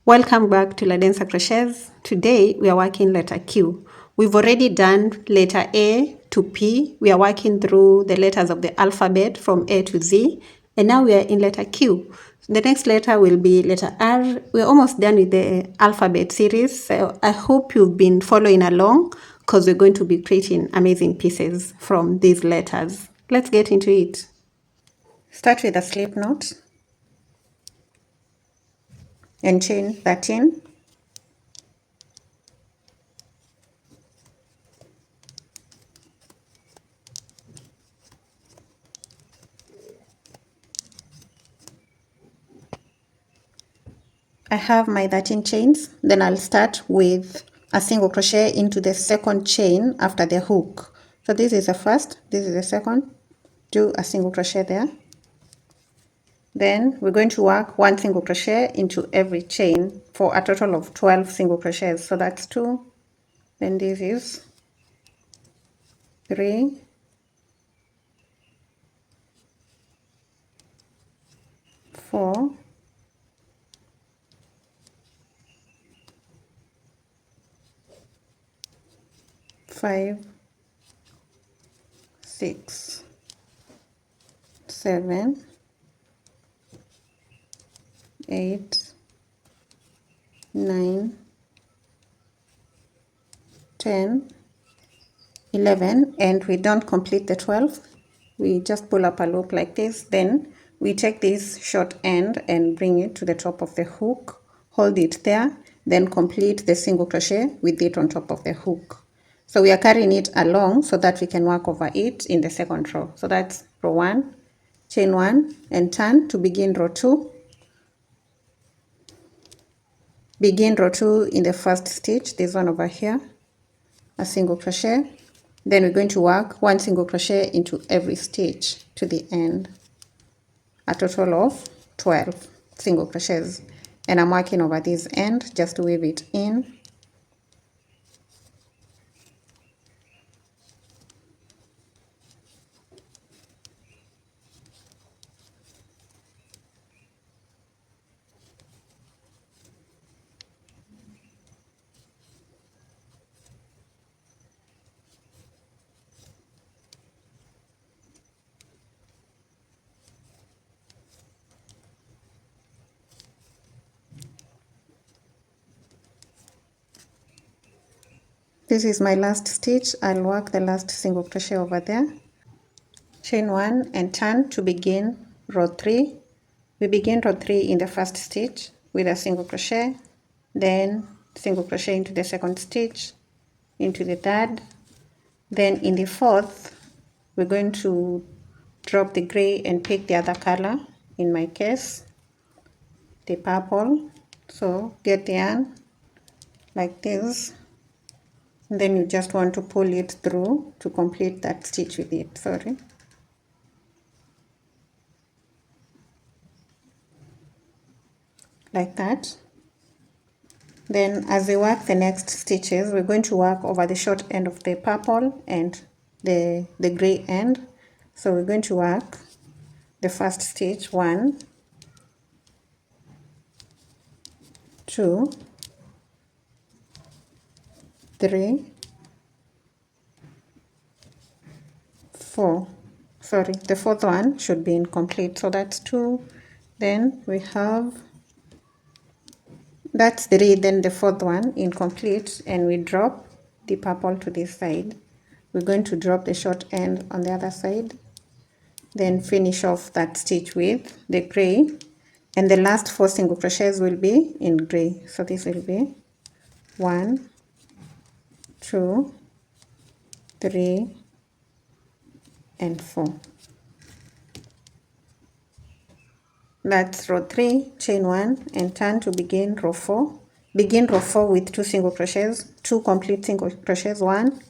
Welcome back to LaDenser Crochets. Today we are working letter Q. We've already done letter A to P. We are working through the letters of the alphabet from A to Z. And now we are in letter Q. The next letter will be letter R. We're almost done with the alphabet series. So I hope you've been following along because we're going to be creating amazing pieces from these letters. Let's get into it. Start with a slip knot and chain 13. I have my 13 chains, then I'll start with a single crochet into the second chain after the hook. So this is the first, this is the second, do a single crochet there. Then we're going to work one single crochet into every chain for a total of 12 single crochets. So that's 2, then this is 3, 4, 5, 6, 7, 8, 9, 10, 11, and we don't complete the 12. We just pull up a loop like this. Then we take this short end and bring it to the top of the hook, hold it there, then complete the single crochet with it on top of the hook. So we are carrying it along so that we can work over it in the second row. So that's row 1, chain 1 and turn to begin row 2. Begin row 2 in the first stitch, this one over here, a single crochet. Then we're going to work one single crochet into every stitch to the end, a total of 12 single crochets, and I'm working over this end just to weave it in. This is my last stitch. I'll work the last single crochet over there, chain 1 and turn to begin row 3. We begin row 3 in the first stitch with a single crochet, then single crochet into the second stitch, into the third, then in the fourth we're going to drop the gray and pick the other color, in my case the purple. So get the yarn like this, and then you just want to pull it through to complete that stitch with it, like that. Then as we work the next stitches, we're going to work over the short end of the purple and the gray end. So we're going to work the first stitch, 1, 2, 3, 4. Sorry, the fourth one should be incomplete, so that's 2. Then we have, that's 3, then the fourth one incomplete, and we drop the purple to this side. We're going to drop the short end on the other side, then finish off that stitch with the gray, and the last 4 single crochets will be in gray. So this will be 1, 2, 3, and 4. That's row 3, chain 1 and turn to begin row 4. Begin row 4 with 2 single crochets, 2 complete single crochets, 1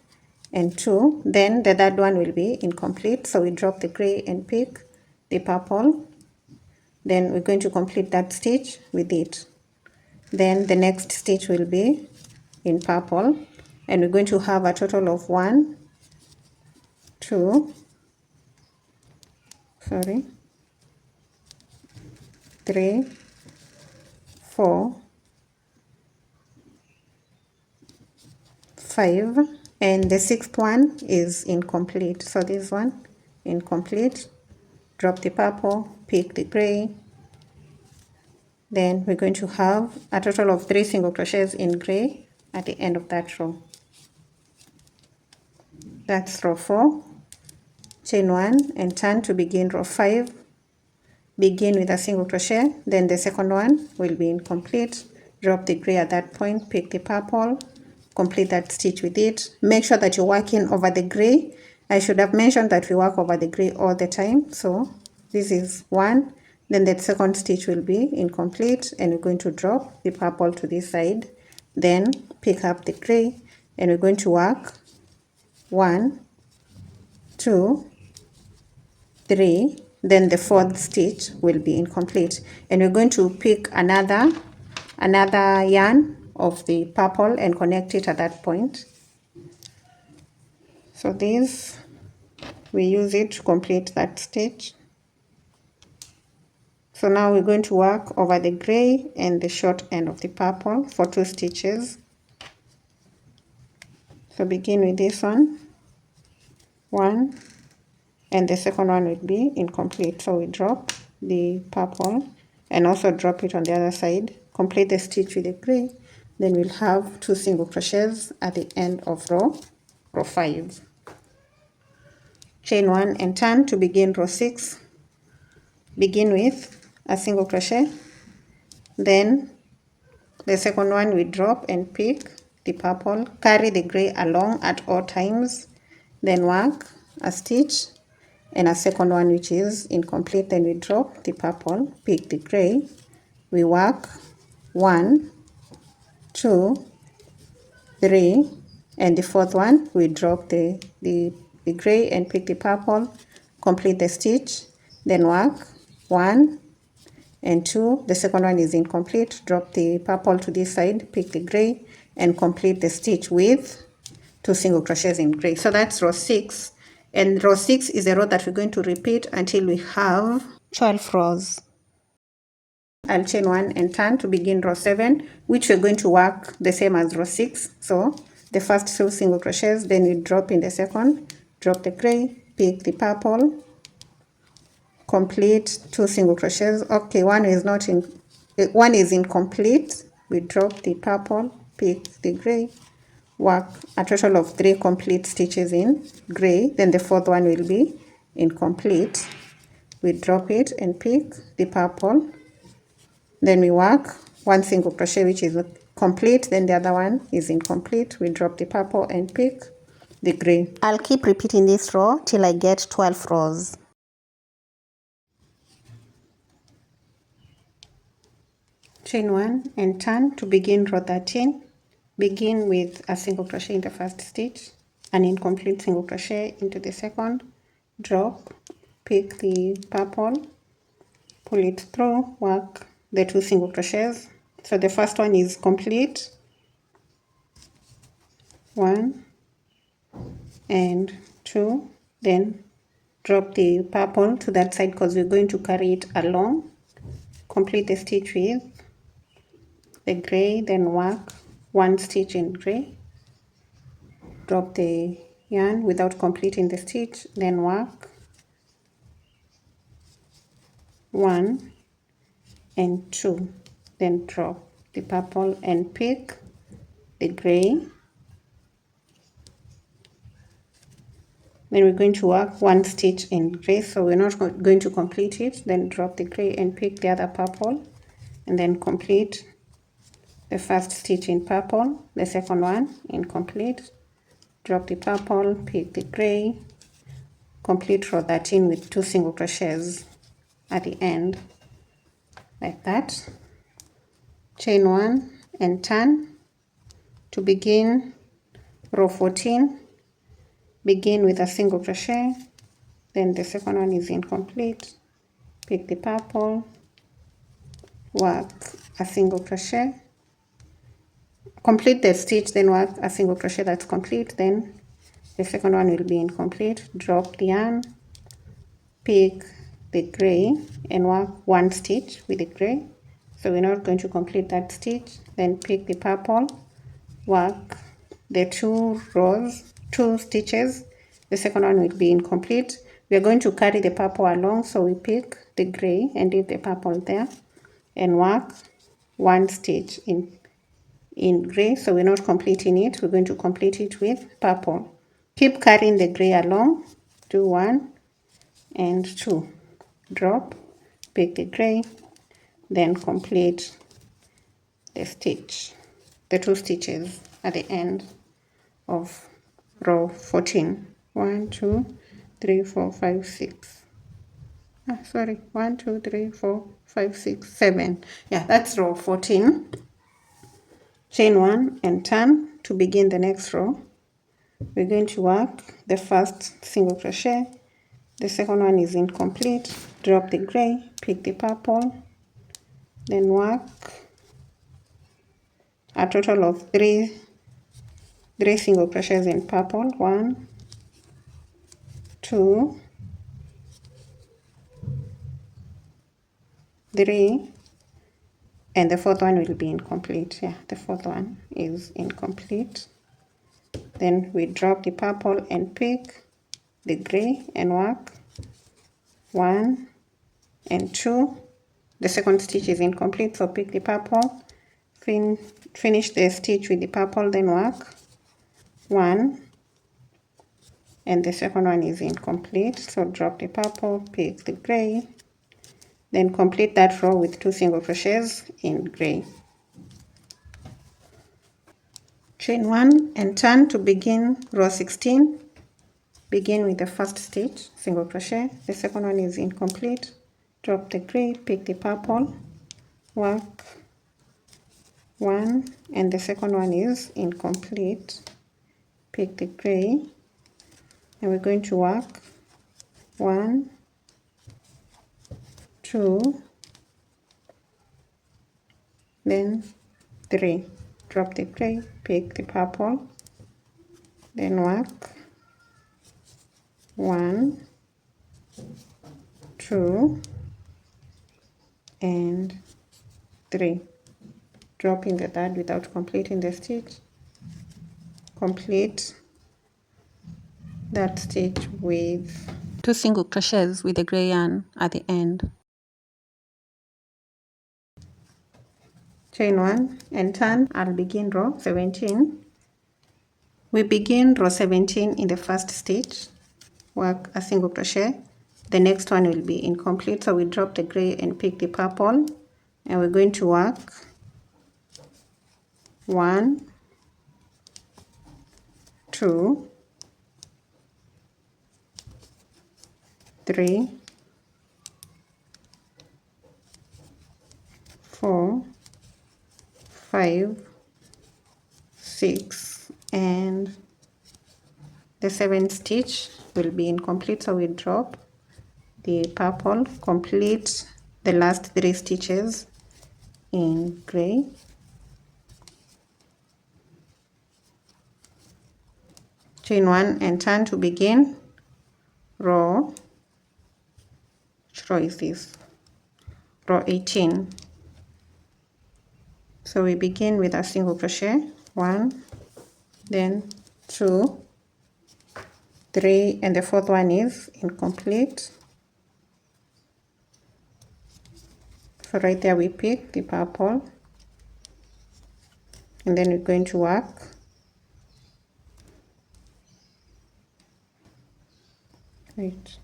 and 2. Then the third one will be incomplete, so we drop the gray and pick the purple. Then we're going to complete that stitch with it. Then the next stitch will be in purple, and we're going to have a total of 1, 2, 3, 4, 5, and the 6th one is incomplete. So this one, incomplete, drop the purple, pick the gray. Then we're going to have a total of 3 single crochets in gray at the end of that row. That's row 4. Chain 1 and turn to begin row 5. Begin with a single crochet, then the second one will be incomplete. Drop the gray at that point, pick the purple, complete that stitch with it. Make sure that you're working over the gray. I should have mentioned that we work over the gray all the time. So this is 1, then the second stitch will be incomplete, and we're going to drop the purple to this side, then pick up the gray, and we're going to work 1, 2, 3, then the 4th stitch will be incomplete, and we're going to pick another yarn of the purple and connect it at that point. So this, we use it to complete that stitch. So now we're going to work over the gray and the short end of the purple for 2 stitches. So begin with this one, 1, and the second one will be incomplete. So we drop the purple and also drop it on the other side, complete the stitch with the gray, then we'll have 2 single crochets at the end of row 5. Chain 1 and turn to begin row 6. Begin with a single crochet, then the second one we drop and pick the purple, carry the gray along at all times, then work a stitch and a second one which is incomplete, then we drop the purple, pick the gray, we work 1, 2, 3, and the 4th one we drop the gray and pick the purple, complete the stitch, then work 1 and 2, the second one is incomplete, drop the purple to this side, pick the gray, and complete the stitch with 2 single crochets in gray. So that's row 6, and row 6 is a row that we're going to repeat until we have 12 rows. I'll chain 1 and turn to begin row 7, which we're going to work the same as row 6. So the first 2 single crochets, then you drop in the second, drop the gray, pick the purple, complete 2 single crochets. Okay, one is incomplete. We drop the purple, pick the gray, work a total of 3 complete stitches in gray, then the 4th one will be incomplete. We drop it and pick the purple, then we work 1 single crochet which is complete, then the other one is incomplete. We drop the purple and pick the gray. I'll keep repeating this row till I get 12 rows. Chain 1 and turn to begin row 13. Begin with a single crochet in the first stitch, an incomplete single crochet into the second, drop, pick the purple, pull it through, work the 2 single crochets. So the first one is complete, 1 and 2, then drop the purple to that side because we're going to carry it along, complete the stitch with the gray, then work 1 stitch in gray, drop the yarn without completing the stitch, then work 1 and 2, then drop the purple and pick the gray. Then we're going to work 1 stitch in gray, so we're not going to complete it, then drop the gray and pick the other purple, and then complete the first stitch in purple, the second one incomplete, drop the purple, pick the gray, complete row 13 with 2 single crochets at the end, like that. Chain 1 and turn to begin row 14. Begin with a single crochet, then the second one is incomplete, pick the purple, work a single crochet, complete the stitch, then work a single crochet that's complete, then the second one will be incomplete, drop the yarn, pick the gray and work 1 stitch with the gray. So we're not going to complete that stitch, then pick the purple, work the two stitches. The second one will be incomplete. We are going to carry the purple along, so we pick the gray and leave the purple there and work one stitch in gray. So we're not completing it, we're going to complete it with purple. Keep carrying the gray along. Do 1 and 2, drop, pick the gray, then complete the stitch, the 2 stitches at the end of row 14. 1 2 3 4 5 6. Sorry, 1 2 3 4 5 6 7. Yeah, that's row 14. Chain 1 and turn to begin the next row. We're going to work the first single crochet. The second one is incomplete. Drop the gray, pick the purple, then work a total of three single crochets in purple. 1 2 3, and the fourth one will be incomplete. Yeah, the fourth one is incomplete. Then we drop the purple and pick the gray and work 1 and 2. The second stitch is incomplete, so pick the purple, finish the stitch with the purple, then work 1, and the second one is incomplete, so drop the purple, pick the gray, then complete that row with 2 single crochets in gray. Chain 1 and turn to begin row 16. Begin with the first stitch, single crochet. The second one is incomplete. Drop the gray, pick the purple, work 1, and the second one is incomplete. Pick the gray, and we're going to work 1 2, then 3. Drop the gray, pick the purple, then work 1 2 and 3. Drop in the third without completing the stitch. Complete that stitch with 2 single crochets with the gray yarn at the end. Chain 1 and turn. I'll begin row 17. We begin row 17 in the first stitch. Work a single crochet. The next one will be incomplete, so we drop the gray and pick the purple, and we're going to work 1 2 3 4 5 6, and the 7th stitch will be incomplete, so we drop the purple, complete the last 3 stitches in gray. Chain 1 and turn to begin row, which row is this? Row 18. So we begin with a single crochet, 1, then 2, 3, and the fourth one is incomplete. So right there we pick the purple, and then we're going to work wait.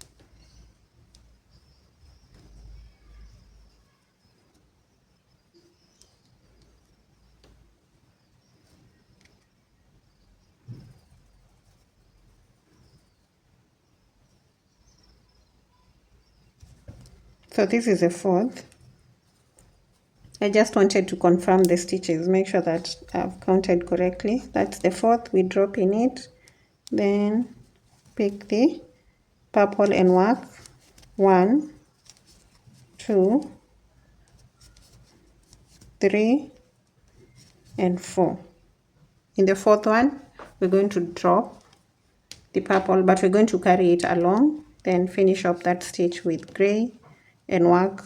So this is the fourth. I just wanted to confirm the stitches, make sure that I've counted correctly. That's the fourth. We drop in it, then pick the purple and work 1 2 3 and 4. In the fourth one we're going to drop the purple, but we're going to carry it along, then finish up that stitch with gray and work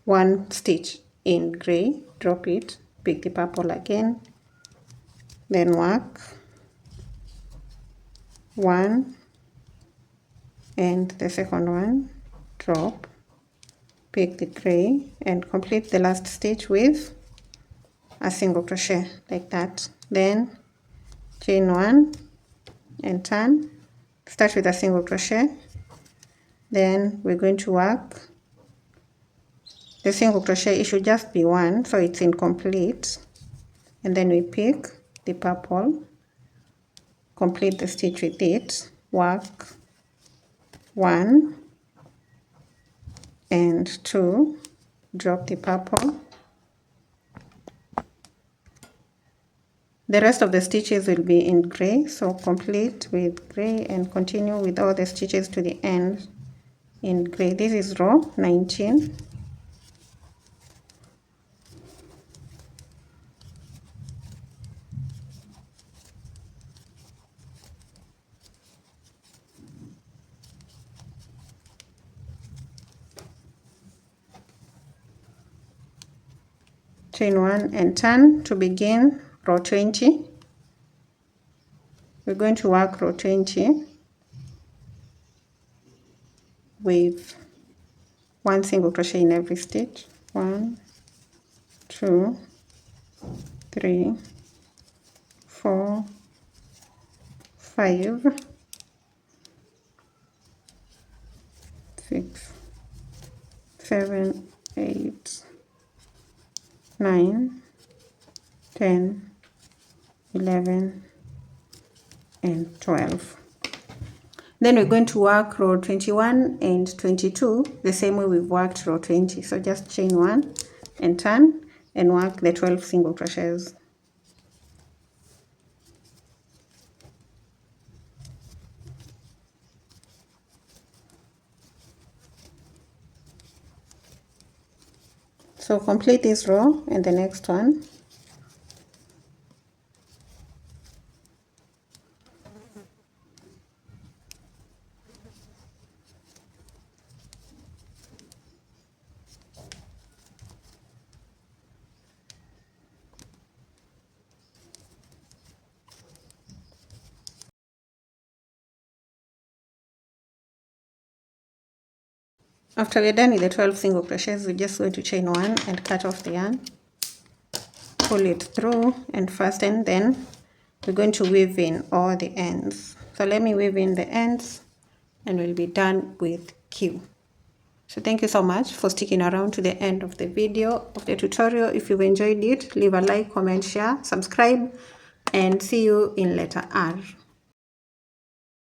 1 stitch in gray, drop it, pick the purple again, then work 1 and the second one, drop, pick the gray and complete the last stitch with a single crochet like that. Then chain 1 and turn, start with a single crochet. Then we're going to work the single crochet. It should just be one, so it's incomplete. And then we pick the purple, complete the stitch with it, work 1 and 2, drop the purple. The rest of the stitches will be in gray, so complete with gray and continue with all the stitches to the end in gray. This is row 19. Chain 1 and turn to begin row 20. We're going to work row 20 with 1 single crochet in every stitch. 1, 2, 3, 4, 5, 6, 7, 8, 9, 10, 11, and 12. Then we're going to work row 21 and 22 the same way we've worked row 20. So just chain 1 and turn and work the 12 single crochets. So complete this row and the next one. After we're done with the 12 single crochets, we're just going to chain 1 and cut off the yarn, pull it through and fasten. Then we're going to weave in all the ends. So let me weave in the ends and we'll be done with Q. So thank you so much for sticking around to the end of the video of the tutorial. If you've enjoyed it, leave a like, comment, share, subscribe, and see you in letter R.